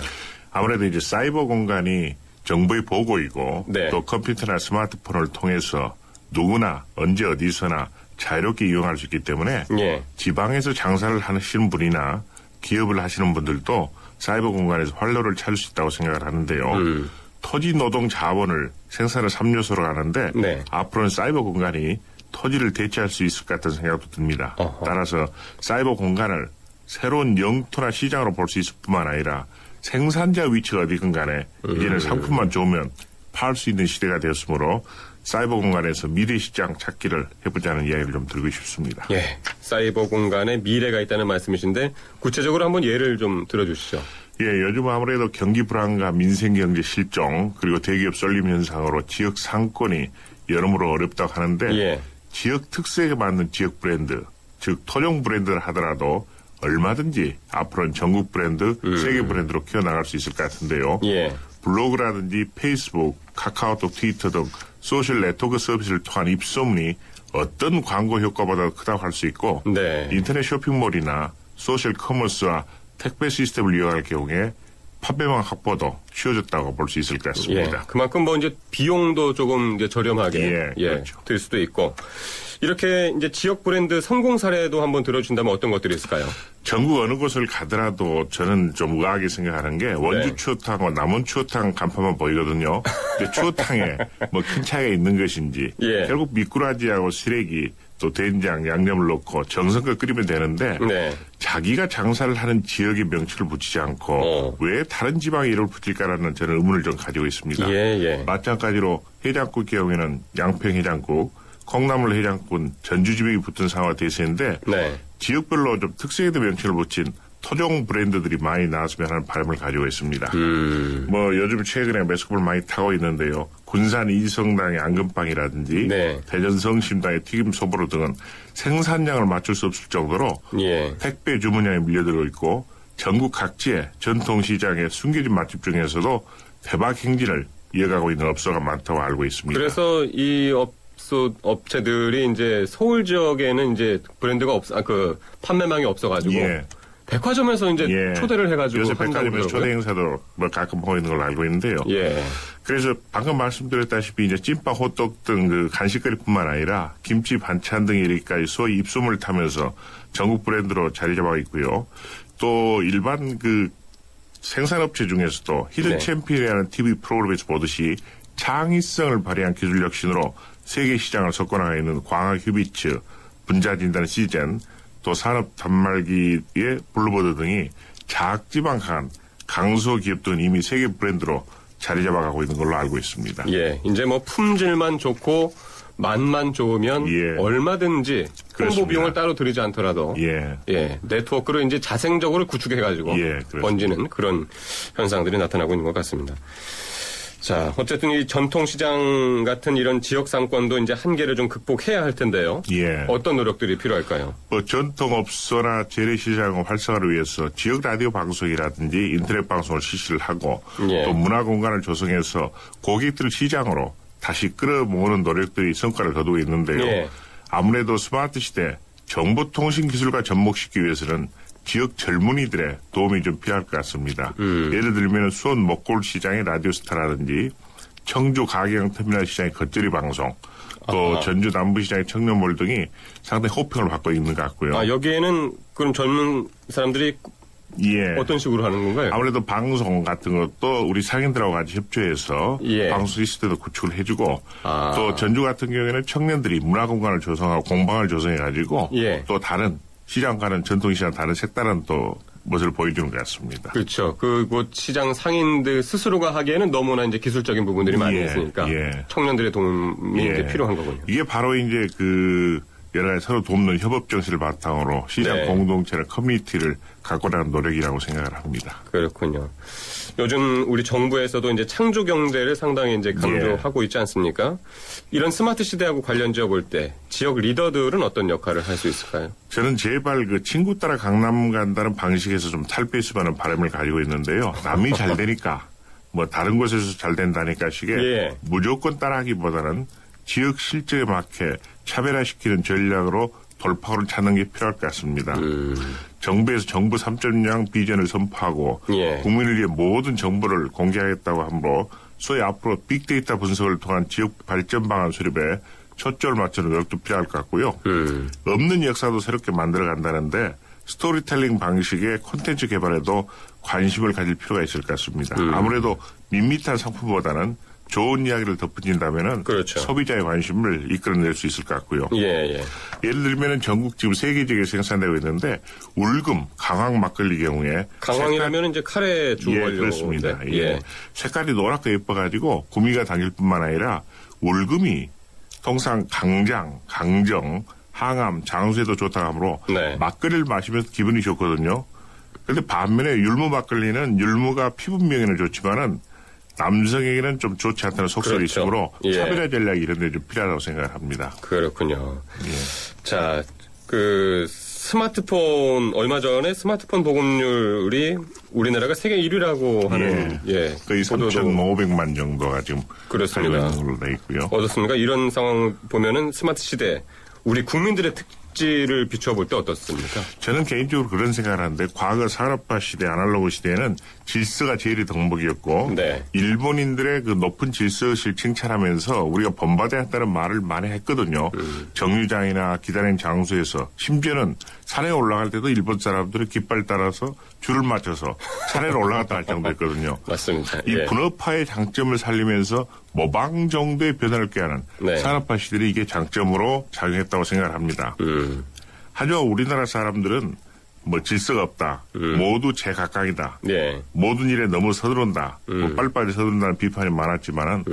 아무래도 이제 사이버 공간이 정보의 보고이고 네. 또 컴퓨터나 스마트폰을 통해서 누구나 언제 어디서나 자유롭게 이용할 수 있기 때문에 예. 지방에서 장사를 하시는 분이나 기업을 하시는 분들도 사이버 공간에서 활로를 찾을 수 있다고 생각을 하는데요. 토지 노동 자원을 생산의 3요소로 하는데 네. 앞으로는 사이버 공간이 토지를 대체할 수 있을 것 같은 생각도 듭니다. 어허. 따라서 사이버 공간을 새로운 영토나 시장으로 볼 수 있을 뿐만 아니라 생산자 위치가 어디든 간에 이제는 상품만 좋으면 팔 수 있는 시대가 되었으므로 사이버 공간에서 미래 시장 찾기를 해보자는 이야기를 좀 드리고 싶습니다. 예. 사이버 공간에 미래가 있다는 말씀이신데 구체적으로 한번 예를 좀 들어주시죠. 예, 요즘 아무래도 경기 불안과 민생 경제 실종 그리고 대기업 쏠림 현상으로 지역 상권이 여러모로 어렵다고 하는데 예. 지역 특색에 맞는 지역 브랜드, 즉 토종 브랜드를 하더라도 얼마든지 앞으로는 전국 브랜드, 세계 브랜드로 키워나갈 수 있을 것 같은데요. 예. 블로그라든지 페이스북, 카카오톡, 트위터 등 소셜 네트워크 서비스를 통한 입소문이 어떤 광고 효과보다 크다고 할 수 있고 네. 인터넷 쇼핑몰이나 소셜 커머스와 택배 시스템을 이용할 경우에 판매망 확보도 쉬워졌다고 볼 수 있을 것 예. 같습니다. 그만큼 이제 비용도 조금 이제 저렴하게 그렇죠. 들 수도 있고 이렇게 이제 지역 브랜드 성공 사례도 한번 들어준다면 어떤 것들이 있을까요? 전국 어느 곳을 가더라도 저는 좀 의아하게 생각하는 게 원주 네. 추어탕과 남원 추어탕 간판만 보이거든요. 근데 추어탕에 큰 차이가 있는 것인지 예. 결국 미꾸라지하고 시래기 또 된장, 양념을 넣고 정성껏 끓이면 되는데 네. 자기가 장사를 하는 지역의 명칭을 붙이지 않고 왜 다른 지방에 이름을 붙일까라는 저는 의문을 좀 가지고 있습니다. 예. 마찬가지로 해장국 경우에는 양평 해장국, 콩나물 해장국, 전주지명이 붙은 상황이 되었는데 네. 지역별로 좀 특색의 명칭을 붙인 토종 브랜드들이 많이 나왔으면 하는 바람을 가지고 있습니다. 요즘 최근에 매스컵을 많이 타고 있는데요. 군산 이성당의 앙금빵이라든지 네. 대전 성심당의 튀김 소보로 등은 생산량을 맞출 수 없을 정도로 예. 택배 주문량이 밀려들고 있고 전국 각지의 전통시장의 숨겨진 맛집 중에서도 대박 행진을 이어가고 있는 업소가 많다고 알고 있습니다. 그래서 이 업체들이 이제 서울 지역에는 이제 브랜드가 판매망이 없어가지고 예. 백화점에서 이제 예. 초대를 해가지고 요새 한다고 백화점에서 그러더라고요. 초대 행사도 뭐 가끔 하고 있는 걸로 알고 있는데요. 예. 그래서 방금 말씀드렸다시피 이제 찐빵, 호떡 등 그 간식거리뿐만 아니라 김치, 반찬 등 이렇게까지 소위 입소문을 타면서 전국 브랜드로 자리 잡아 있고요. 또 일반 그 생산업체 중에서도 히든 네. 챔피언이라는 TV 프로그램에서 보듯이 창의성을 발휘한 기술 혁신으로 세계 시장을 석권하고 있는 광학 휴비츠, 분자진단 시젠, 또 산업 단말기의 블루버드 등이 자학지방 간 강소기업들은 이미 세계 브랜드로 자리 잡아가고 있는 걸로 알고 있습니다. 예. 이제 뭐 품질만 좋고 맛만 좋으면 예. 얼마든지 홍보 그렇습니다. 비용을 따로 들이지 않더라도 예. 네트워크를 이제 자생적으로 구축해가지고 예, 그렇습니다. 번지는 그런 현상들이 나타나고 있는 것 같습니다. 자, 어쨌든 이 전통시장 같은 이런 지역 상권도 이제 한계를 좀 극복해야 할 텐데요. 예. 어떤 노력들이 필요할까요? 뭐 전통업소나 재래시장 활성화를 위해서 지역 라디오 방송이라든지 인터넷 방송을 실시를 하고 예. 또 문화 공간을 조성해서 고객들을 시장으로 다시 끌어모으는 노력들이 성과를 거두고 있는데요. 예. 아무래도 스마트 시대 정보통신기술과 접목시키기 위해서는 지역 젊은이들의 도움이 좀 필요할 것 같습니다. 예를 들면 수원 목골 시장의 라디오스타라든지 청주 가경 터미널 시장의 겉절이 방송 또 아하. 전주 남부시장의 청년몰 등이 상당히 호평을 받고 있는 것 같고요. 아, 여기에는 그럼 젊은 사람들이 예. 어떤 식으로 하는 건가요? 아무래도 방송 같은 것도 우리 상인들하고 같이 협조해서 예. 방송 시스템도 구축을 해주고 아. 또 전주 같은 경우에는 청년들이 문화공간을 조성하고 공방을 조성해가지고 예. 또 다른 시장과는 전통시장 다른 색다른 또 모습을 보여주는 것 같습니다. 그렇죠. 그곳 시장 상인들 스스로가 하기에는 너무나 이제 기술적인 부분들이 많이 예, 있으니까 예. 청년들의 도움이 예. 이제 필요한 거군요. 이게 바로 이제 그 여러 가지 서로 돕는 협업 정신을 바탕으로 시장 네. 공동체나 커뮤니티를 갖고 나가는 노력이라고 생각을 합니다. 그렇군요. 요즘 우리 정부에서도 이제 창조 경제를 상당히 이제 강조하고 있지 않습니까? 이런 스마트 시대하고 관련 지어 볼 때 지역 리더들은 어떤 역할을 할 수 있을까요? 저는 제발 그 친구 따라 강남 간다는 방식에서 좀 탈피했으면 하는 바람을 가지고 있는데요. 남이 잘 되니까 뭐 다른 곳에서 잘 된다니까 식의 예. 무조건 따라하기보다는 지역 실적에 맞게 차별화시키는 전략으로 돌파구를 찾는 게 필요할 것 같습니다. 정부에서 정부 3.0 비전을 선포하고 예. 국민을 위해 모든 정보를 공개하겠다고 함으로 소위 앞으로 빅데이터 분석을 통한 지역 발전 방안 수립에 초점을 맞추는 노력도 필요할 것 같고요. 없는 역사도 새롭게 만들어 간다는데 스토리텔링 방식의 콘텐츠 개발에도 관심을 가질 필요가 있을 것 같습니다. 아무래도 밋밋한 상품보다는 좋은 이야기를 덧붙인다면은 그렇죠. 소비자의 관심을 이끌어낼 수 있을 것 같고요. 예. 예를 들면은 전국 지금 세계적으로 생산되고 있는데 울금 강황 막걸리 경우에 강황이라면 이제 카레 주 예, 원료. 그렇습니다. 예. 색깔이 노랗고 예뻐가지고 구미가 당길 뿐만 아니라 울금이 통상 강장, 강정, 항암, 장수에도 좋다 하므로 네. 막걸리를 마시면서 기분이 좋거든요. 그런데 반면에 율무 막걸리는 율무가 피부 미용에는 좋지만은 남성에게는 좀 좋지 않다는 속설이 그렇죠. 있으므로 예. 차별화 전략이 이런 데 좀 필요하다고 생각을 합니다. 그렇군요. 예. 자, 그 스마트폰 얼마 전에 스마트폰 보급률이 우리나라가 세계 1위라고 하는 거의 보도도 3,500만 정도가 지금 그렇습니다. 달려 있는 걸로 돼 있고요. 어떻습니까? 이런 상황 보면은 스마트 시대 우리 국민들의 특질을 비춰볼 때 어떻습니까? 저는 개인적으로 그런 생각을 하는데 과거 산업화 시대, 아날로그 시대에는 질서가 제일 덕목이었고 네. 일본인들의 그 높은 질서의식을 칭찬하면서 우리가 본받아야 한다는 말을 많이 했거든요. 정류장이나 기다리는 장소에서 심지어는 산에 올라갈 때도 일본 사람들이 깃발 따라서 줄을 맞춰서 산에 올라갔다 할 정도였거든요. 맞습니다. 이 분업화의 장점을 살리면서 모방 정도의 변화를 꾀하는 네. 산업화 시대를 이게 장점으로 작용했다고 생각을 합니다. 하지만 우리나라 사람들은 뭐 질서가 없다. 모두 제각각이다. 네. 모든 일에 너무 서두른다. 뭐 빨리빨리 서두른다는 비판이 많았지만은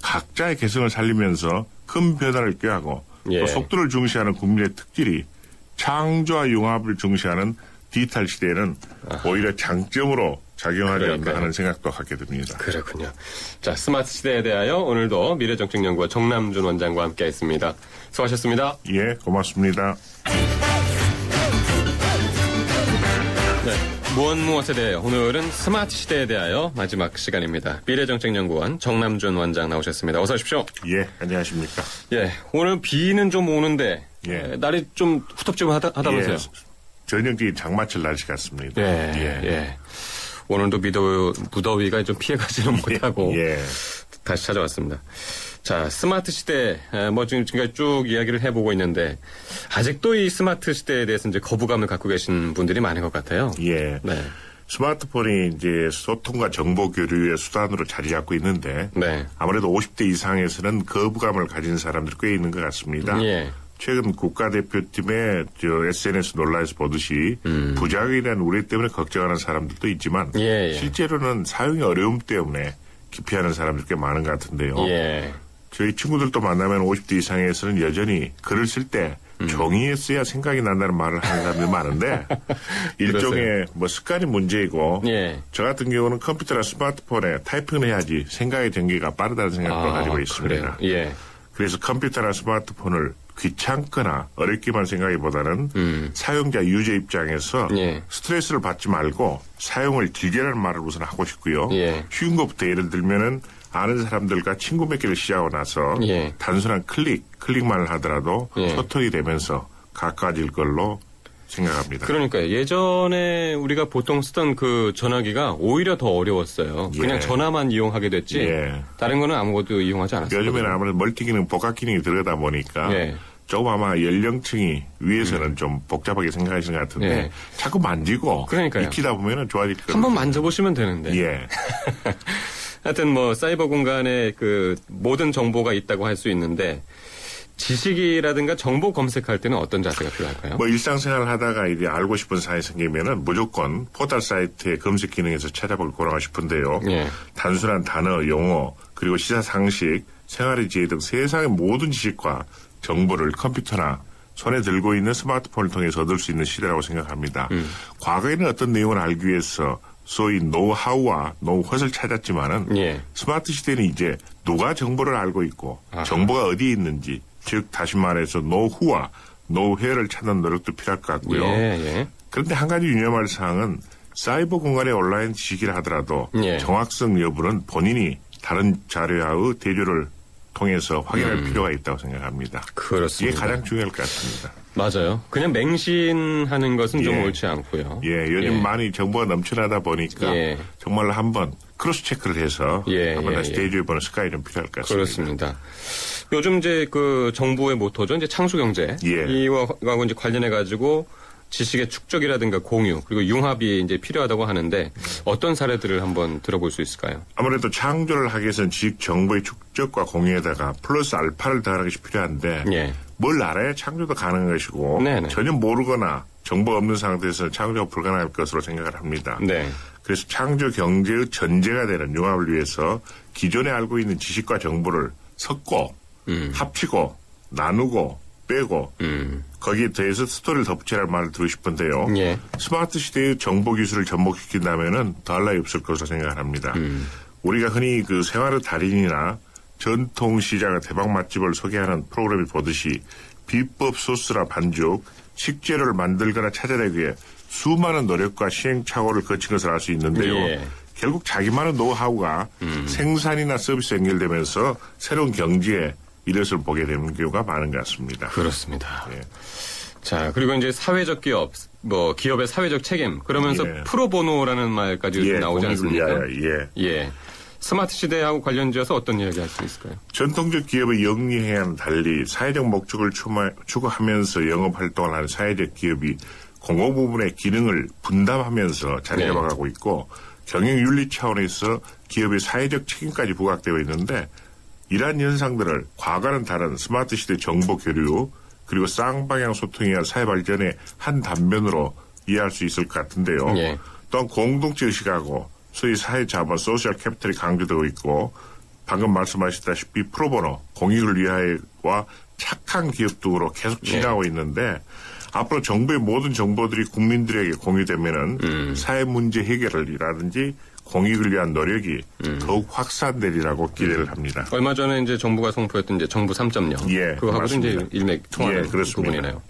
각자의 개성을 살리면서 큰 변화를 꾀하고 예. 또 속도를 중시하는 국민의 특질이 창조와 융합을 중시하는 디지털 시대에는 오히려 장점으로 작용하지 않나 그러니까요. 하는 생각도 하게 됩니다. 그렇군요. 자, 스마트 시대에 대하여 오늘도 미래정책연구원 정남준 원장과 함께했습니다. 수고하셨습니다. 예, 고맙습니다. 네, 무엇에 대해 오늘은 스마트 시대에 대하여 마지막 시간입니다. 미래정책연구원 정남준 원장 나오셨습니다. 어서 오십시오. 예, 안녕하십니까. 예, 오늘 비는 좀 오는데 예. 날이 좀 후텁지근하다면서요. 전형적인 장마철 날씨 같습니다. 예. 오늘도 무더위가 좀 피해가지는 못하고 다시 찾아왔습니다. 자, 스마트 시대, 지금까지 쭉 이야기를 해보고 있는데, 아직도 이 스마트 시대에 대해서 이제 거부감을 갖고 계신 분들이 많은 것 같아요. 예. 네. 스마트폰이 이제 소통과 정보 교류의 수단으로 자리 잡고 있는데, 아무래도 50대 이상에서는 거부감을 가진 사람들이 꽤 있는 것 같습니다. 최근 국가대표팀의 SNS 논란에서 보듯이 부작용에 대한 우려 때문에 걱정하는 사람들도 있지만 실제로는 사용이 어려움 때문에 기피하는 사람들이 꽤 많은 것 같은데요. 저희 친구들도 만나면 50대 이상에서는 여전히 글을 쓸 때 종이에 써야 생각이 난다는 말을 하는 사람들이 많은데 일종의 습관이 문제이고 저 같은 경우는 컴퓨터나 스마트폰에 타이핑을 해야지 생각의 전개가 빠르다는 생각을 가지고 있습니다. 그래서 컴퓨터나 스마트폰을 귀찮거나 어렵게만 생각하기보다는 사용자 유저 입장에서 스트레스를 받지 말고 사용을 즐기라는 말을 우선 하고 싶고요. 쉬운 것부터 예를 들면은 아는 사람들과 친구 맺기를 시작하고 나서 단순한 클릭만을 하더라도 소통이 되면서 가까워질 걸로 생각합니다. 그러니까요. 예전에 우리가 보통 쓰던 그 전화기가 오히려 더 어려웠어요. 그냥 전화만 이용하게 됐지 다른 거는 아무것도 이용하지 않았어요. 요즘에는 아무래도 멀티기능, 복합 기능이 들어가다 보니까 조금 아마 연령층이 위에서는 좀 복잡하게 생각하시는 것 같은데 자꾸 만지고 익히다 보면 좋아질 거예요. 한번 만져보시면 되는데. 하여튼 사이버 공간에 그 모든 정보가 있다고 할 수 있는데 지식이라든가 정보 검색할 때는 어떤 자세가 필요할까요? 일상생활을 하다가 이제 알고 싶은 사항이 생기면은 무조건 포털 사이트의 검색 기능에서 찾아볼 거라고 싶은데요. 단순한 단어, 용어, 그리고 시사 상식, 생활의 지혜 등 세상의 모든 지식과 정보를 컴퓨터나 손에 들고 있는 스마트폰을 통해서 얻을 수 있는 시대라고 생각합니다. 과거에는 어떤 내용을 알기 위해서 소위 노하우와 노헛을 찾았지만은 스마트 시대는 이제 누가 정보를 알고 있고 정보가 어디에 있는지 즉 다시 말해서 노후와 노회를 찾는 노력도 필요할 것 같고요. 그런데 한 가지 유념할 사항은 사이버 공간의 온라인 지식이라 하더라도 정확성 여부는 본인이 다른 자료와의 대조를 통해서 확인할 필요가 있다고 생각합니다. 그렇습니다. 이게 가장 중요할 것 같습니다. 맞아요. 그냥 맹신하는 것은 좀 옳지 않고요. 요즘 많이 정보가 넘쳐나다 보니까 정말로 한번 크로스 체크를 해서 한번 다시 대조해보는 습관이 좀 필요할 것 같습니다. 그렇습니다. 요즘 이제 그 정부의 모토죠. 이제 창수 경제. 이와 이제 관련해 가지고 지식의 축적이라든가 공유 그리고 융합이 이제 필요하다고 하는데 어떤 사례들을 한번 들어볼 수 있을까요? 아무래도 창조를 하기 위해서는 지식 정보의 축적과 공유에다가 플러스 알파를 더하는 것이 필요한데 뭘 알아야 창조도 가능한 것이고 전혀 모르거나 정보가 없는 상태에서 창조가 불가능할 것으로 생각을 합니다. 그래서 창조 경제의 전제가 되는 융합을 위해서 기존에 알고 있는 지식과 정보를 섞고 합치고 나누고 빼고 거기에 대해서 스토리를 덧붙이라는 말을 드리고 싶은데요. 스마트 시대의 정보 기술을 접목시킨다면은 더할 나위 없을 것으로 생각합니다. 우리가 흔히 그 생활의 달인이나 전통 시장의 대박 맛집을 소개하는 프로그램을 보듯이 비법 소스나 반죽, 식재료를 만들거나 찾아내기 위해 수많은 노력과 시행착오를 거친 것을 알 수 있는데요. 결국 자기만의 노하우가 생산이나 서비스에 연결되면서 새로운 경지에 이것을 보게 되는 경우가 많은 것 같습니다. 그렇습니다. 자, 그리고 이제 사회적 기업, 기업의 사회적 책임, 그러면서 프로보노라는 말까지 나오지 않습니까? 스마트 시대하고 관련지어서 어떤 이야기 할 수 있을까요? 전통적 기업의 영리행위와는 달리 사회적 목적을 추구하면서 영업활동을 하는 사회적 기업이 공공 부분의 기능을 분담하면서 자리 잡아가고 있고 경영윤리 차원에서 기업의 사회적 책임까지 부각되어 있는데 이러한 현상들을 과거와는 다른 스마트 시대 정보 교류 그리고 쌍방향 소통이야 사회 발전의 한 단면으로 이해할 수 있을 것 같은데요. 또한 공동체 의식하고 소위 사회 자본 소셜 캐피탈이 강조되고 있고 방금 말씀하셨다시피 프로보노 공익을 위하여와 착한 기업 등으로 계속 진행하고 있는데 앞으로 정부의 모든 정보들이 국민들에게 공유되면은 사회 문제 해결이라든지 공익을 위한 노력이 더욱 확산되리라고 기대를 합니다. 얼마 전에 이제 정부가 선포했던 이제 정부 3.0 그거하고 이제 일맥통하는 부분이네요.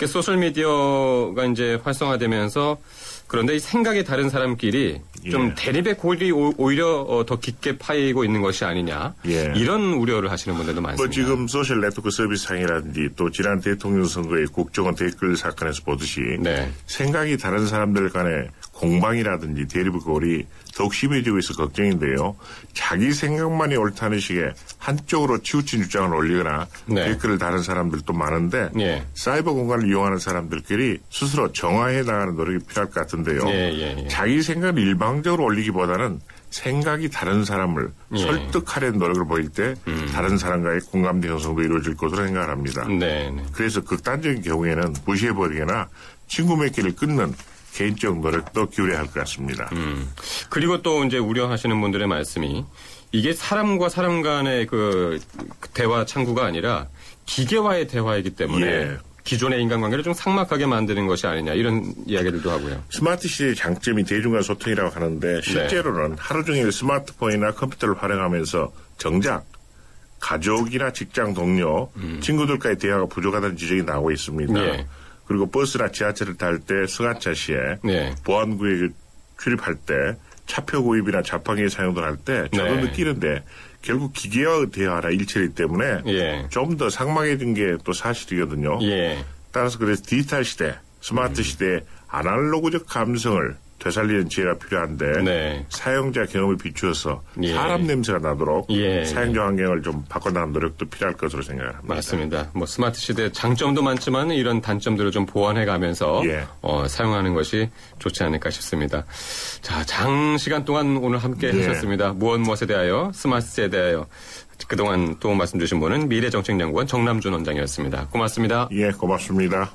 소셜 미디어가 이제 활성화되면서 그런데 이 생각이 다른 사람끼리 좀 대립의 골이 오히려 더 깊게 파이고 있는 것이 아니냐. 이런 우려를 하시는 분들도 많습니다. 뭐 지금 소셜 네트워크 서비스상이라든지 또 지난 대통령 선거의 국정원 댓글 사건에서 보듯이 생각이 다른 사람들 간의 공방이라든지 대립의 골이 더욱 심해지고 있어 걱정인데요. 자기 생각만이 옳다는 식의 한쪽으로 치우친 주장을 올리거나 댓글을 다른 사람들도 많은데 사이버 공간을 이용하는 사람들끼리 스스로 정화해 나가는 노력이 필요할 것 같은데요. 자기 생각을 일방적으로 올리기보다는 생각이 다른 사람을 설득하려는 노력을 보일 때 다른 사람과의 공감대 형성도 이루어질 것으로 생각을 합니다. 그래서 극단적인 경우에는 무시해버리거나 친구 맺기를 끊는 개인적 노력도 기울여야 할 것 같습니다. 그리고 또 이제 우려하시는 분들의 말씀이 이게 사람과 사람 간의 그 대화 창구가 아니라 기계와의 대화이기 때문에 기존의 인간관계를 좀 삭막하게 만드는 것이 아니냐 이런 이야기들도 하고요. 스마트 시대의 장점이 대중간 소통이라고 하는데 실제로는 하루 종일 스마트폰이나 컴퓨터를 활용하면서 정작 가족이나 직장 동료, 친구들과의 대화가 부족하다는 지적이 나오고 있습니다. 그리고 버스나 지하철을 탈 때 승하차 시에 보안구역에 출입할 때 차표 구입이나 자판기 사용을 할 때 저도 느끼는데 결국 기계와의 대화라 일체이기 때문에 좀 더 삭막해진 게 또 사실이거든요. 따라서 그래서 디지털 시대, 스마트 시대의 아날로그적 감성을 되살리는 지혜가 필요한데 사용자 경험에 비추어서 사람 냄새가 나도록 사용자 환경을 좀 바꿔나가는 노력도 필요할 것으로 생각을 합니다. 맞습니다. 뭐 스마트 시대의 장점도 많지만 이런 단점들을 좀 보완해가면서 사용하는 것이 좋지 않을까 싶습니다. 자, 장시간 동안 오늘 함께 하셨습니다. 무엇에 대하여 스마트 시대에 대하여 그동안 도움 말씀 주신 분은 미래정책연구원 정남준 원장이었습니다. 고맙습니다. 고맙습니다.